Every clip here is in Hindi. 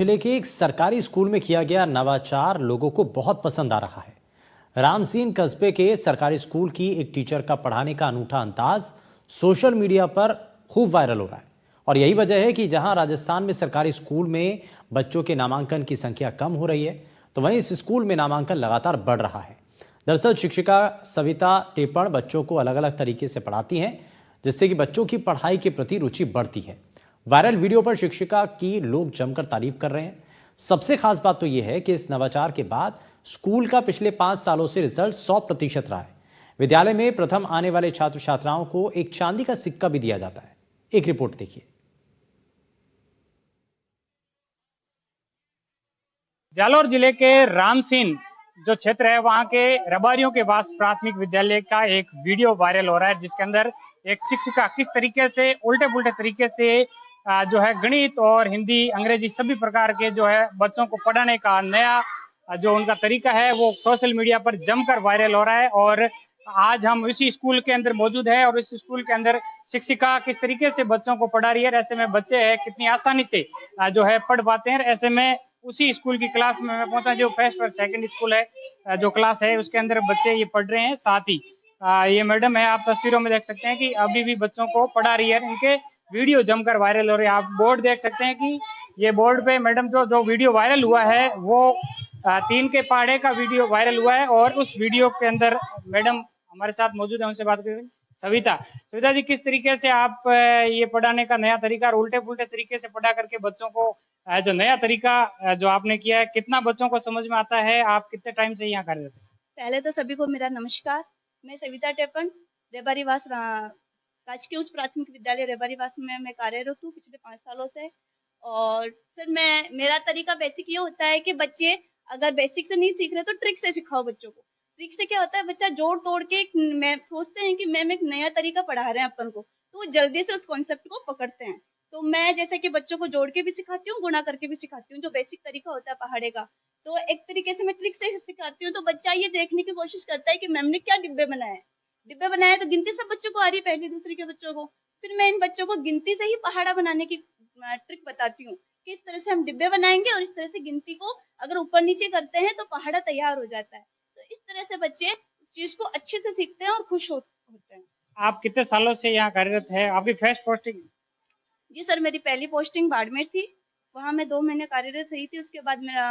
जिले के एक सरकारी स्कूल में किया गया नवाचार लोगों को बहुत पसंद आ रहा है। रामसीन कस्बे के सरकारी स्कूल की एक टीचर का पढ़ाने का अनूठा अंदाज सोशल मीडिया पर खूब वायरल हो रहा है। और यही वजह है कि जहां राजस्थान में सरकारी स्कूल में बच्चों के नामांकन की संख्या कम हो रही है, तो वहीं इस स्कूल में नामांकन लगातार बढ़ रहा है। दरअसल शिक्षिका सविता टेपण बच्चों को अलग अलग तरीके से पढ़ाती हैं, जिससे कि बच्चों की पढ़ाई के प्रति रुचि बढ़ती है। वायरल वीडियो पर शिक्षिका की लोग जमकर तारीफ कर रहे हैं। सबसे खास बात तो यह है कि इस नवाचार के बाद स्कूल का पिछले 5 सालों से रिजल्ट 100% रहा है। विद्यालय में प्रथम आने वाले छात्र छात्राओं को एक चांदी का सिक्का भी दिया जाता है। एक रिपोर्ट देखिए। जालौर जिले के रामसीन जो क्षेत्र है वहां के रबारियों के पास प्राथमिक विद्यालय का एक वीडियो वायरल हो रहा है, जिसके अंदर एक शिक्षिका किस तरीके से उल्टे पुल्टे तरीके से जो है गणित और हिंदी अंग्रेजी सभी प्रकार के जो है बच्चों को पढ़ाने का नया जो उनका तरीका है वो सोशल मीडिया पर जमकर वायरल हो रहा है। और आज हम इसी स्कूल के अंदर मौजूद है और इस स्कूल के अंदर शिक्षिका किस तरीके से बच्चों को पढ़ा रही है। ऐसे में बच्चे हैं कितनी आसानी से जो है पढ़ पाते हैं। ऐसे में उसी स्कूल की क्लास में मैं पहुंचा जो फर्स्ट और सेकंड स्कूल है, जो क्लास है उसके अंदर बच्चे ये पढ़ रहे हैं। साथ ही ये मैडम है, आप तस्वीरों में देख सकते हैं कि अभी भी बच्चों को पढ़ा रही है। इनके वीडियो जमकर वायरल हो रहे हैं। आप बोर्ड देख सकते हैं कि ये बोर्ड पे मैडम जो जो वीडियो वायरल हुआ है वो 3 के पहाड़े का वीडियो वायरल हुआ है। और उस वीडियो के अंदर मैडम हमारे साथ मौजूद है, उनसे बात करेंगे। सविता सविता जी, किस तरीके से आप ये पढ़ाने का नया तरीका और उल्टे पुल्टे तरीके से पढ़ा करके बच्चों को जो नया तरीका जो आपने किया है, कितना बच्चों को समझ में आता है? आप कितने टाइम से यहाँ कार्यरत हैं? पहले तो सभी को मेरा नमस्कार। मैं सविता टेपन रेबारीवास राजकीय उच्च प्राथमिक विद्यालय रेबारीवास में मैं कार्यरत हूँ पिछले 5 सालों से। और सर मेरा तरीका बेसिक ये होता है कि बच्चे अगर बेसिक से नहीं सीख रहे तो ट्रिक से सिखाओ बच्चों को। ट्रिक से क्या होता है, बच्चा जोड़ तोड़ के मैं सोचते हैं कि मैम एक नया तरीका पढ़ा रहे हैं अपन को, तो वो जल्दी से उस कॉन्सेप्ट को पकड़ते हैं। तो मैं जैसे कि बच्चों को जोड़ के भी सिखाती हूँ, गुणा करके भी सिखाती हूँ, जो बेसिक तरीका होता है पहाड़े का। तो एक तरीके से मैं ट्रिक से सिखाती हूँ, तो बच्चा ये देखने की कोशिश करता है कि मैम ने क्या डिब्बे बनाए हैं। डिब्बे बनाए तो गिनती सब बच्चों को आ रही है, पहली दूसरी के बच्चों को। फिर मैं इन बच्चों को गिनती से ही पहाड़ा बनाने की ट्रिक बताती हूँ कि इस तरह से हम डिब्बे बनाएंगे और इस तरह से गिनती को अगर ऊपर नीचे करते हैं तो पहाड़ा तैयार हो जाता है। तो इस तरह से बच्चे उस चीज को अच्छे से सीखते हैं और खुश होते हैं। आप कितने सालों से यहाँ कार्यरत है? आपकी फर्स्ट पोस्टिंग? जी सर, मेरी पहली पोस्टिंग बाड़मेर थी। वहाँ मैं 2 महीने कार्यरत रही थी। उसके बाद मेरा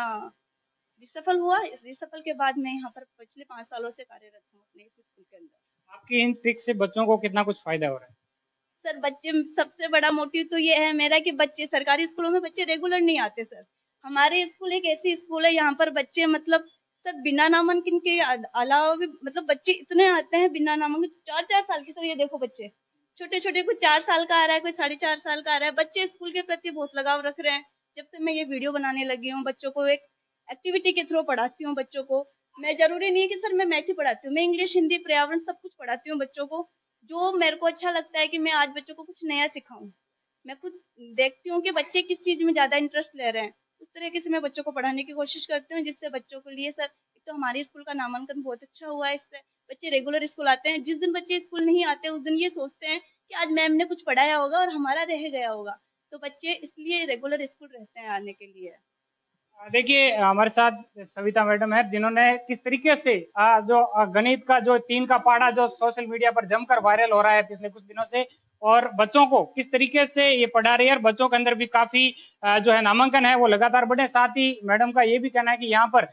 रिसफल हुआ। इस रिसफल के बाद मैं यहाँ पर पिछले 5 सालों से कार्यरत हूँ अपने इस स्कूल के अंदर। आपकी इन ट्रिक से बच्चों को कितना कुछ फायदा हो रहा है? सर बच्चे, सबसे बड़ा मोटिव तो ये है मेरा कि बच्चे सरकारी स्कूलों में बच्चे रेगुलर नहीं आते सर। हमारे स्कूल एक ऐसी स्कूल है, यहाँ पर बच्चे मतलब सर बिना नामांकन के अलावा भी मतलब बच्चे इतने आते हैं बिना नामांकन। 4-4 साल के, तो ये देखो बच्चे छोटे छोटे, कोई 4 साल का आ रहा है, कोई 4.5 साल का आ रहा है। बच्चे स्कूल के प्रति बहुत लगाव रख रहे हैं। जब से मैं ये वीडियो बनाने लगी हूँ, बच्चों को एक एक्टिविटी के थ्रू पढ़ाती हूँ बच्चों को। मैं जरूरी नहीं है कि सर मैं मैथ ही पढ़ाती हूँ, मैं इंग्लिश हिंदी पर्यावरण सब कुछ पढ़ाती हूँ बच्चों को। जो मेरे को अच्छा लगता है कि मैं आज बच्चों को कुछ नया सिखाऊं। मैं खुद देखती हूँ कि बच्चे किस चीज में ज्यादा इंटरेस्ट ले रहे हैं, उस तरीके से मैं बच्चों को पढ़ाने की कोशिश करती हूँ, जिससे बच्चों के लिए सर एक तो हमारे स्कूल का नामांकन बहुत अच्छा हुआ है। इससे बच्चे रेगुलर स्कूल आते हैं। जिस दिन बच्चे स्कूल नहीं आते उस दिन ये सोचते हैं कि आज मैम ने कुछ पढ़ाया होगा और हमारा रह गया होगा। तो बच्चे इसलिए रेगुलर स्कूल रहते हैं आने के लिए। देखिए, हमारे साथ सविता मैडम है, जिन्होंने किस तरीके से जो गणित का जो 3 का पहाड़ा जो सोशल मीडिया पर जमकर वायरल हो रहा है पिछले कुछ दिनों से, और बच्चों को किस तरीके से ये पढ़ा रही है। और बच्चों के अंदर भी काफी जो है नामांकन है वो लगातार बढ़े। साथ ही मैडम का ये भी कहना है कि यहाँ पर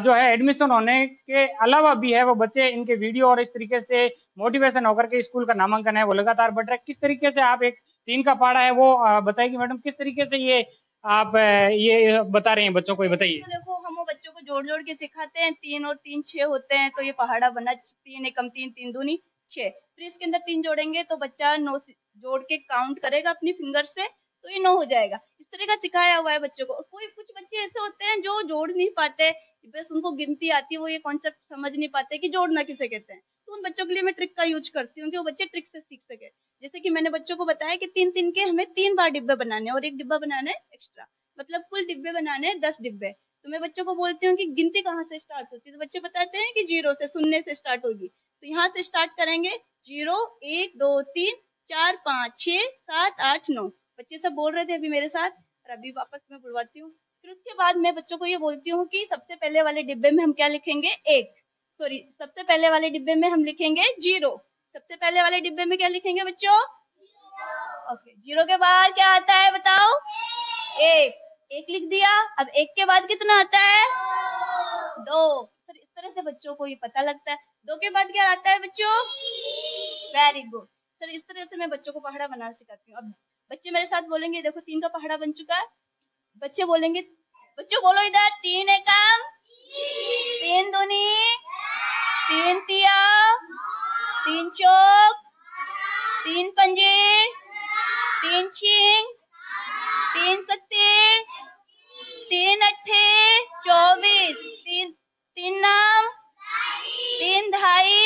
जो है एडमिशन होने के अलावा भी है वो बच्चे इनके वीडियो और इस तरीके से मोटिवेशन होकर के स्कूल का नामांकन है वो लगातार बढ़ रहा है। किस तरीके से आप एक 3 का पहाड़ा है वो बताइए मैडम, किस तरीके से ये आप ये बता रहे हैं बच्चों को, ये बताइए। तो देखो, हम वो बच्चों को जोड़ जोड़ के सिखाते हैं। 3 और 3 6 होते हैं, तो ये पहाड़ा बना। 3 एकम 3, 3 दूनी 6। फिर इसके अंदर 3 जोड़ेंगे तो बच्चा 9 जोड़ के काउंट करेगा अपनी फिंगर से, तो ये 9 हो जाएगा। इस तरह का सिखाया हुआ है बच्चों को। और कोई कुछ बच्चे ऐसे होते हैं जो जोड़ नहीं पाते, बस उनको गिनती आती है, वो ये कॉन्सेप्ट समझ नहीं पाते कि जोड़ना किसे कहते हैं। तो उन बच्चों के लिए मैं ट्रिक का यूज करती हूँ कि वो बच्चे ट्रिक से सीख सके। जैसे कि मैंने बच्चों को बताया कि 3-3 के हमें 3 बार डिब्बे बनाने हैं और एक डिब्बा बनाना है एक्स्ट्रा, मतलब कुल डिब्बे बनाने हैं 10 डिब्बे। तो मैं बच्चों को बोलती हूँ कि गिनती कहाँ से स्टार्ट होती है, तो बच्चे बताते हैं कि 0 से, शून्य से स्टार्ट होगी। तो यहाँ से स्टार्ट करेंगे। 0 1 2 3 4 5 6 7 8 9। बच्चे सब बोल रहे थे अभी मेरे साथ, और अभी वापस मैं बुलवाती हूँ। फिर उसके बाद मैं बच्चों को ये बोलती हूँ कि सबसे पहले वाले डिब्बे में हम क्या लिखेंगे, सबसे पहले वाले डिब्बे में हम लिखेंगे 0। सबसे पहले वाले डिब्बे में क्या लिखेंगे बच्चों? ओके, 0 के बाद क्या आता है बताओ? 1 लिख दिया। अब 1 के बाद कितना आता है? 2। सर इस तरह से बच्चों को ये पता लगता है। 2 के बाद क्या आता है बच्चों? Very good. सर इस तरह से मैं बच्चों को पहाड़ा बनाना सिखाती हूँ। अब बच्चे मेरे साथ बोलेंगे, देखो 3 का पहाड़ा बन चुका है। बच्चे बोलेंगे, बच्चों बोलो इधर, 3 एकम, 3 दूनी, 3 तिया, 3 चौक, 3 पंजे, 3 छींग, 3 सत्ते, 3 अट्ठे, 24, 3 नाम, 3 ढाई।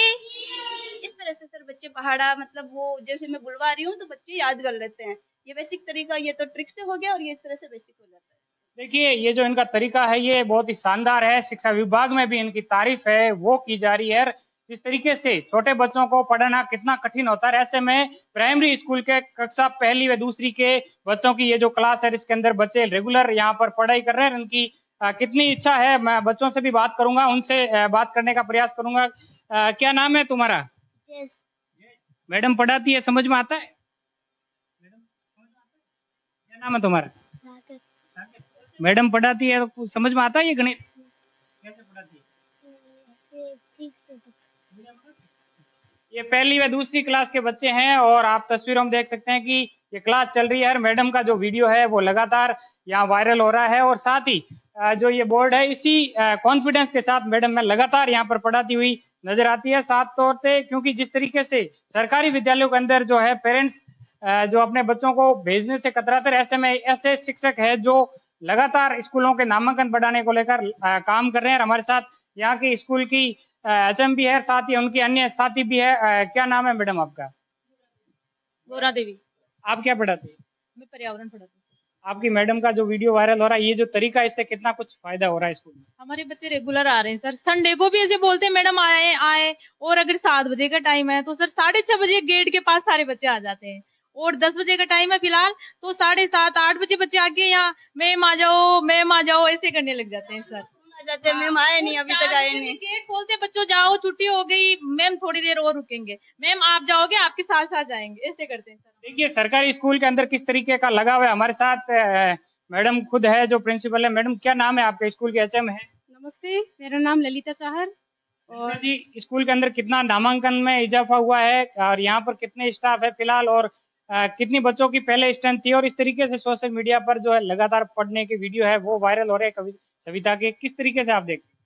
इस तरह से सर बच्चे पहाड़ा, मतलब वो जैसे मैं बुलवा रही हूँ तो बच्चे याद कर लेते हैं। ये बेसिक तरीका, ये तो ट्रिक से हो गया और ये इस तरह से बेसिक हो जाता है। देखिए, ये जो इनका तरीका है ये बहुत ही शानदार है। शिक्षा विभाग में भी इनकी तारीफ है वो की जा रही है। जिस तरीके से छोटे बच्चों को पढ़ाना कितना कठिन होता है, ऐसे में प्राइमरी स्कूल के कक्षा पहली व दूसरी के बच्चों की ये जो क्लास है इसके अंदर बच्चे रेगुलर यहाँ पर पढ़ाई कर रहे हैं। उनकी कितनी इच्छा है, मैं बच्चों से भी बात करूंगा, उनसे बात करने का प्रयास करूंगा। क्या नाम है तुम्हारा? यस। मैडम पढ़ाती है, समझ में आता है? क्या नाम है तुम्हारा? मैडम पढ़ाती है तो समझ में आता है ये गणित? कैसे पढ़ाती है? ठीक से। ये पहली व दूसरी क्लास के बच्चे हैं और आप तस्वीरों में देख सकते हैं कि ये क्लास चल रही है। मैडम का जो वीडियो है वो लगातार यहाँ वायरल हो रहा है और साथ ही जो ये बोर्ड है इसी कॉन्फिडेंस के साथ मैडम में लगातार यहाँ पर पढ़ाती हुई नजर आती है। साथ तौर से क्योंकि जिस तरीके से सरकारी विद्यालयों के अंदर जो है पेरेंट्स जो अपने बच्चों को भेजने से कतराते हैं, ऐसे में ऐसे शिक्षक है जो लगातार स्कूलों के नामांकन बढ़ाने को लेकर काम कर रहे हैं। हमारे साथ यहाँ की स्कूल की एचएम भी है, साथ ही उनकी अन्य साथी भी है। क्या नाम है मैडम आपका? गौरा देवी। आप क्या पढ़ाते हैं? मैं पर्यावरण पढ़ाती हूँ। आपकी मैडम का जो वीडियो वायरल हो रहा है, ये जो तरीका है, इससे कितना कुछ फायदा हो रहा है स्कूल में? हमारे बच्चे रेगुलर आ रहे हैं सर। संडे को भी ऐसे बोलते हैं मैडम आए आए, और अगर 7 बजे का टाइम है तो सर 6:30 बजे गेट के पास सारे बच्चे आ जाते हैं। और 10 बजे का टाइम है फिलहाल तो 7:30 8 बजे बच्चे आके यहाँ मैम आ जाओ ऐसे करने लग जाते हैं सर। जाते मैम आए नहीं, अभी तक आए नहीं। गेट खोलते बच्चों जाओ छुट्टी हो गई, मैम थोड़ी देर और रुकेंगे, मैम आप जाओगे आपके साथ साथ जाएंगे, ऐसे करते हैं सर। देखिए, सरकारी स्कूल के अंदर किस तरीके का लगाव है। हमारे साथ मैडम खुद है जो प्रिंसिपल है। मैडम क्या नाम है आपके? स्कूल के एचएम है। नमस्ते, मेरा नाम ललिता चाहर। और जी, स्कूल के अंदर कितना नामांकन में इजाफा हुआ है और यहाँ पर कितने स्टाफ है फिलहाल, और कितनी बच्चों की पहले स्ट्रेंथ थी, और इस तरीके से सोशल मीडिया पर जो है लगातार पढ़ने के वीडियो है वो वायरल हो रहे हैं सविता के, किस तरीके से आप देखते हैं?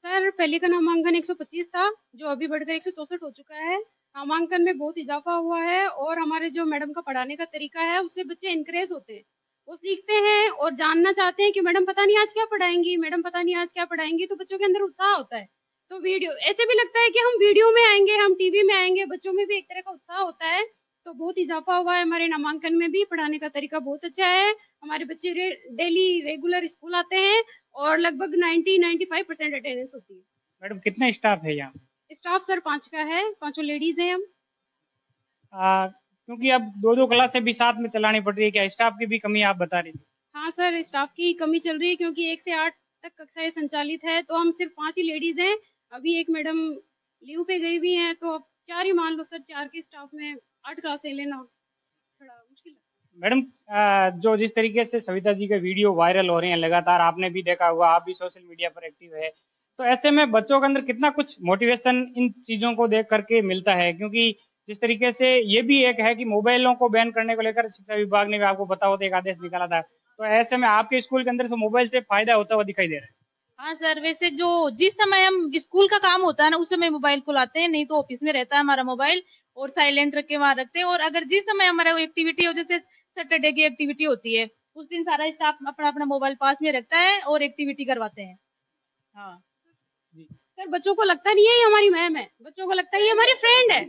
सर पहले का नामांकन 125 था जो अभी बढ़कर 164 हो चुका है। नामांकन में बहुत इजाफा हुआ है और हमारे जो मैडम का पढ़ाने का तरीका है उससे बच्चे इनकरेज होते हैं, वो सीखते हैं और जानना चाहते हैं कि मैडम पता नहीं आज क्या पढ़ाएंगी, मैडम पता नहीं आज क्या पढ़ाएंगी, तो बच्चों के अंदर उत्साह होता है। तो वीडियो ऐसे भी लगता है कि हम वीडियो में आएंगे, हम टीवी में आएंगे, बच्चों में भी एक तरह का उत्साह होता है। तो बहुत इजाफा हुआ है हमारे नामांकन में भी, पढ़ाने का तरीका बहुत अच्छा है। हमारे बच्चे डेली रेगुलर स्कूल आते हैं और लगभग 90-95% अटेंडेंस होती है। मैडम कितने स्टाफ है यहाँ? स्टाफ सर 5 का है, 5 लेडीज हैं हम। क्योंकि अब 2-2 क्लासें भी साथ में चलानी पड़ रही है, क्या स्टाफ की भी कमी आप बता रही थी? हाँ सर, स्टाफ की कमी चल रही है क्योंकि 1 से 8 तक कक्षाएं संचालित है, तो हम सिर्फ 5 ही लेडीज हैं। अभी एक मैडम लीव पे गई हुई हैं, तो अब 4 ही मान लो सर, 4 के स्टाफ में 8 क्लासें लेना थोड़ा मुश्किल है। मैडम जो जिस तरीके से सविता जी के वीडियो वायरल हो रहे हैं लगातार, आपने भी देखा होगा, आप भी सोशल मीडिया पर एक्टिव है, तो ऐसे में बच्चों के अंदर कितना कुछ मोटिवेशन इन चीजों को देख करके मिलता है? क्योंकि जिस तरीके से ये भी एक है कि मोबाइलों को बैन करने को लेकर शिक्षा विभाग ने भी, आपको पता होता है, एक आदेश निकाला था, तो ऐसे में आपके स्कूल के अंदर से मोबाइल से फायदा होता हुआ दिखाई दे रहा है? हाँ सर, वैसे जो जिस समय हम स्कूल का काम होता है ना उस समय मोबाइल को लाते हैं, नहीं तो ऑफिस में रहता है हमारा मोबाइल और साइलेंट रख के वहां रखते हैं। और अगर जिस समय हमारा एक्टिविटी हो, जैसे सैटरडे की एक्टिविटी होती है, उस दिन सारा स्टाफ अपना अपना मोबाइल पास में रखता है और एक्टिविटी करवाते हैं। हाँ सर, बच्चों को लगता नहीं है ये हमारी मैम है, बच्चों को लगता है ये हमारी फ्रेंड है,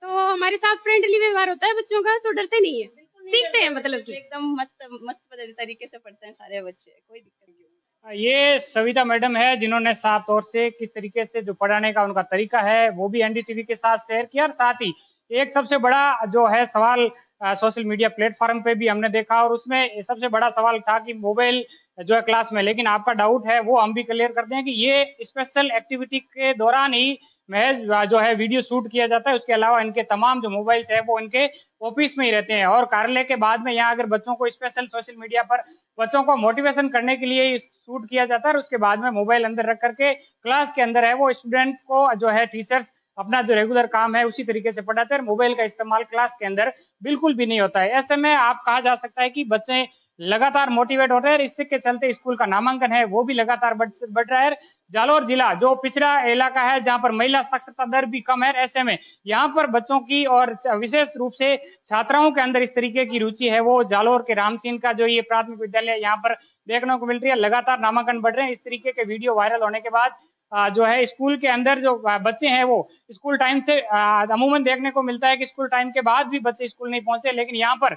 तो हमारे साथ फ्रेंडली व्यवहार होता है बच्चों का, तो डरते नहीं है, सीखते हैं, मतलब कि एकदम मस्त मस्त तरीके से पढ़ते हैं सारे बच्चे, कोई दिक्कत नहीं। ये सविता मैडम है जिन्होंने साफ तौर से किस तरीके से जो पढ़ाने का उनका तरीका है वो भी एनडीटीवी के साथ शेयर किया, और साथ ही एक सबसे बड़ा जो है सवाल सोशल मीडिया प्लेटफॉर्म पे भी हमने देखा, और उसमें सबसे बड़ा सवाल था कि मोबाइल जो है क्लास में, लेकिन आपका डाउट है वो हम भी क्लियर करते हैं कि ये स्पेशल एक्टिविटी के दौरान ही महज जो है वीडियो शूट किया जाता है। उसके अलावा इनके तमाम जो मोबाइल्स है वो इनके ऑफिस में ही रहते हैं, और कार्यालय के बाद में यहाँ अगर बच्चों को स्पेशल सोशल मीडिया पर बच्चों को मोटिवेशन करने के लिए शूट किया जाता है, और उसके बाद में मोबाइल अंदर रख करके क्लास के अंदर है वो स्टूडेंट को जो है टीचर्स अपना जो रेगुलर काम है उसी तरीके से पढ़ाते हैं, और मोबाइल का इस्तेमाल क्लास के अंदर बिल्कुल भी नहीं होता है। ऐसे में आप कहा जा सकता है कि बच्चे लगातार मोटिवेट होते हैं, और इसके चलते स्कूल का नामांकन है वो भी लगातार बढ़ रहा है। जालौर जिला जो पिछड़ा इलाका है जहां पर महिला साक्षरता दर भी कम है, ऐसे में यहाँ पर बच्चों की और विशेष रूप से छात्राओं के अंदर इस तरीके की रुचि है वो जालौर के रामसीन का जो ये प्राथमिक विद्यालय यहाँ पर देखने को मिल रही है। लगातार नामांकन बढ़ रहे हैं। इस तरीके के वीडियो वायरल होने के बाद जो है स्कूल के अंदर जो बच्चे हैं वो स्कूल टाइम से अमूमन देखने को मिलता है कि स्कूल टाइम के बाद भी बच्चे स्कूल नहीं पहुंचे, लेकिन यहाँ पर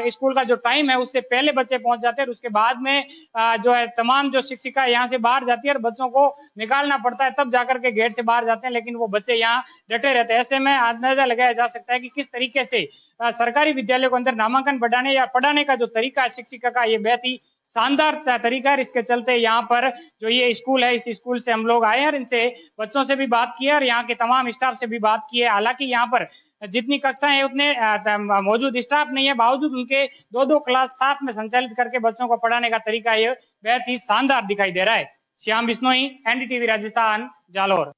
स्कूल का जो टाइम है उससे पहले बच्चे पहुंच जाते हैं, और उसके बाद में जो है तमाम जो शिक्षिका यहाँ से बाहर जाती है और बच्चों को निकालना पड़ता है, तब जाकर के गेट से बाहर जाते हैं, लेकिन वो बच्चे यहाँ डटे रहते हैं। ऐसे में अंदाजा लगाया जा सकता है कि किस तरीके से सरकारी विद्यालयों के अंदर नामांकन बढ़ाने या पढ़ाने का जो तरीका है शिक्षिका का, ये बेहद ही शानदार तरीका है। इसके चलते यहाँ पर जो ये स्कूल है, इस स्कूल से हम लोग आए और इनसे बच्चों से भी बात की और यहाँ के तमाम स्टाफ से भी बात की है। हालांकि यहाँ पर जितनी कक्षाएं हैं उतने मौजूद स्टाफ नहीं है, बावजूद उनके दो क्लास साथ में संचालित करके बच्चों को पढ़ाने का तरीका ये बेहद ही शानदार दिखाई दे रहा है। श्याम बिश्नोई, एनडीटीवी राजस्थान, जालौर।